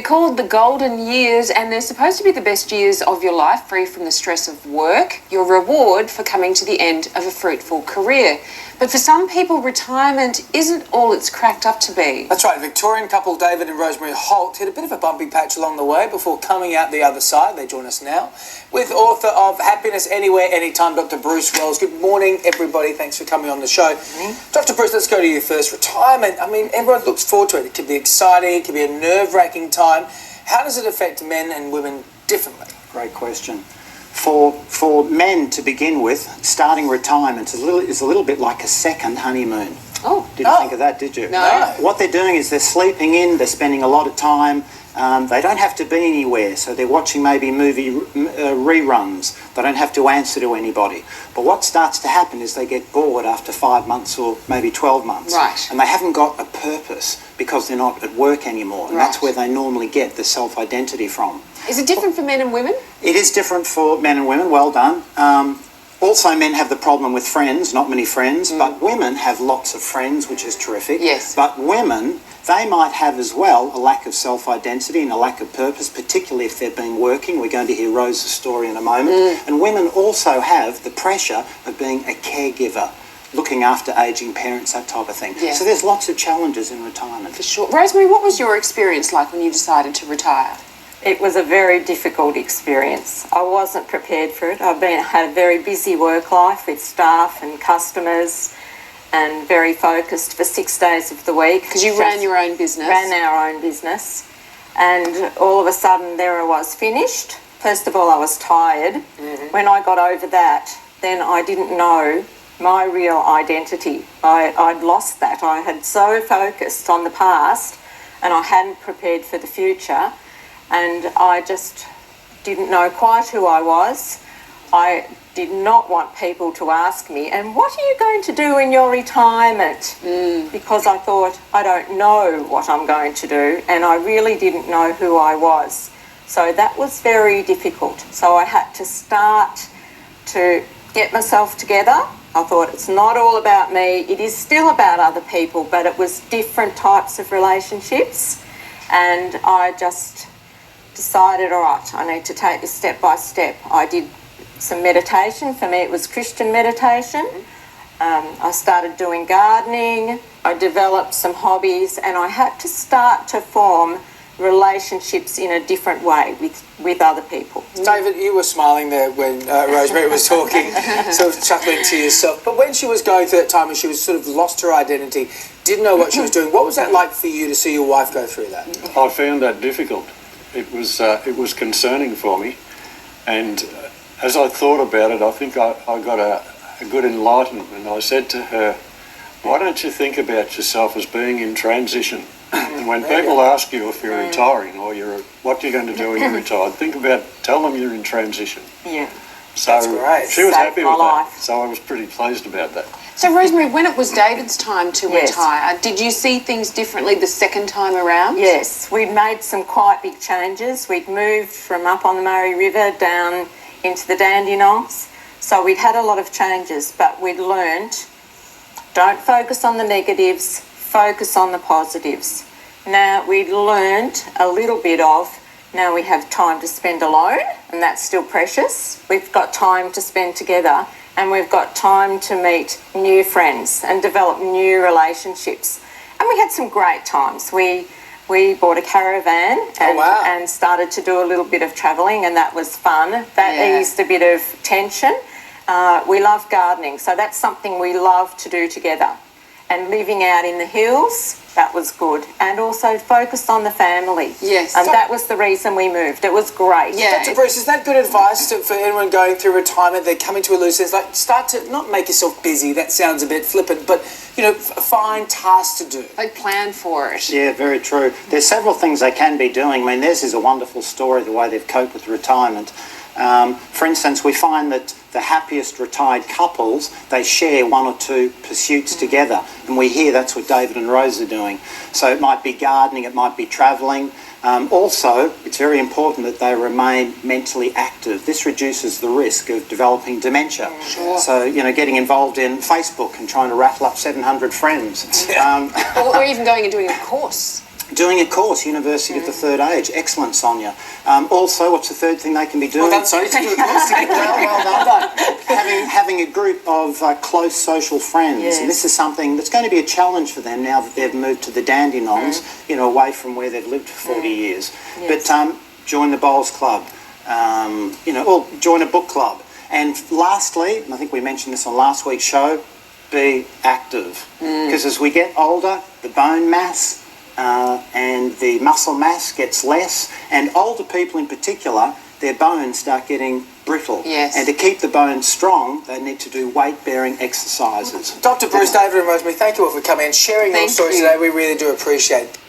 called the golden years, and they're supposed to be the best years of your life, free from the stress of work, your reward for coming to the end of a fruitful career. But for some people, retirement isn't all it's cracked up to be. That's right. Victorian couple David and Rosemary Holt hit a bit of a bumpy patch along the way before coming out the other side. They join us now with author of Happiness Anywhere, Anytime, Dr. Bruce Wells. Good morning, everybody. Thanks for coming on the show. Dr. Bruce, let's go to you first. Retirement, I mean, everyone looks forward to it. It can be exciting. It can be a nerve-wracking time. How does it affect men and women differently? Great question. For men to begin with, starting retirement is a little bit like a second honeymoon. Oh. Didn't think of that, did you? No. What they're doing is they're sleeping in, they're spending a lot of time, they don't have to be anywhere, so they're watching maybe movie reruns. They don't have to answer to anybody. But what starts to happen is they get bored after 5 months or maybe 12 months. Right. And they haven't got a purpose because they're not at work anymore. And that's where they normally get the self-identity from. Is it different for men and women? It is different for men and women, well done. Also, men have the problem with friends, not many friends, but women have lots of friends, which is terrific. Yes. But women, they might have as well a lack of self-identity and a lack of purpose, particularly if they've been working. We're going to hear Rose's story in a moment. And women also have the pressure of being a caregiver, looking after ageing parents, that type of thing. Yeah. So there's lots of challenges in retirement. For sure. Rosemary, what was your experience like when you decided to retire? It was a very difficult experience. I wasn't prepared for it. Had a very busy work life with staff and customers and very focused for 6 days of the week. Because you ran your own business. Ran our own business. And all of a sudden there I was finished. First of all, I was tired. When I got over that, then I didn't know my real identity. I'd lost that. I had so focused on the past and I hadn't prepared for the future. And I just didn't know quite who I was. I did not want people to ask me, and what are you going to do in your retirement? Because I thought, I don't know what I'm going to do, and I really didn't know who I was. So that was very difficult. So I had to start to get myself together. I thought, it's not all about me. It is still about other people, but it was different types of relationships. And I just decided, all right, I need to take this step by step. I did some meditation. For me, it was Christian meditation. I started doing gardening. I developed some hobbies, and I had to start to form relationships in a different way with other people. David, you were smiling there when Rosemary was talking, sort of chuckling to yourself. But when she was going through that time and she was sort of lost her identity, didn't know what she was doing, what was that like for you to see your wife go through that? I found that difficult. It was concerning for me, and as I thought about it, I think I got a good enlightenment. And I said to her, why don't you think about yourself as being in transition? And when people ask you if you're retiring or what you're going to do when you're retired, tell them you're in transition. Yeah. So that's great. She was happy with that, life. so I was pretty pleased about that. So, Rosemary, when it was David's time to retire, did you see things differently the second time around? Yes, we'd made some quite big changes. We'd moved from up on the Murray River down into the Dandenongs. So we'd had a lot of changes, but we'd learned, don't focus on the negatives, focus on the positives. Now, we'd learned a little bit of, now we have time to spend alone, and that's still precious. We've got time to spend together, and we've got time to meet new friends and develop new relationships. And we had some great times. We bought a caravan and started to do a little bit of travelling, and that was fun. That eased a bit of tension. We love gardening, so that's something we love to do together. And living out in the hills, that was good. And also focused on the family. Yes. And that was the reason we moved. It was great. Yeah. Dr. Bruce, is that good advice for anyone going through retirement? They're coming to a loose end. Like, start to not make yourself busy. That sounds a bit flippant, but, find tasks to do. Like, plan for it. Yeah, very true. There's several things they can be doing. I mean, theirs is a wonderful story, the way they've coped with retirement. For instance, we find that the happiest retired couples, they share one or two pursuits together. And we hear that's what David and Rose are doing. So it might be gardening, it might be travelling. Also, it's very important that they remain mentally active. This reduces the risk of developing dementia. Sure. So, getting involved in Facebook and trying to rattle up 700 friends. Or even going and doing a course. Doing a course, University of the Third Age. Excellent, Sonia. Also, what's the third thing they can be doing? Well done, Sonia. To do a course. well done. having a group of close social friends. Yes. And this is something that's going to be a challenge for them now that they've moved to the Dandenongs, away from where they've lived for 40 years. Yes. But join the Bowls Club, or join a book club. And lastly, and I think we mentioned this on last week's show, be active. Because as we get older, the bone mass and the muscle mass gets less, and older people in particular, their bones start getting brittle. Yes. And to keep the bones strong, they need to do weight-bearing exercises. Dr. Bruce, David and Rosemary, thank you all for coming and sharing your Thank stories you. today. We really do appreciate it.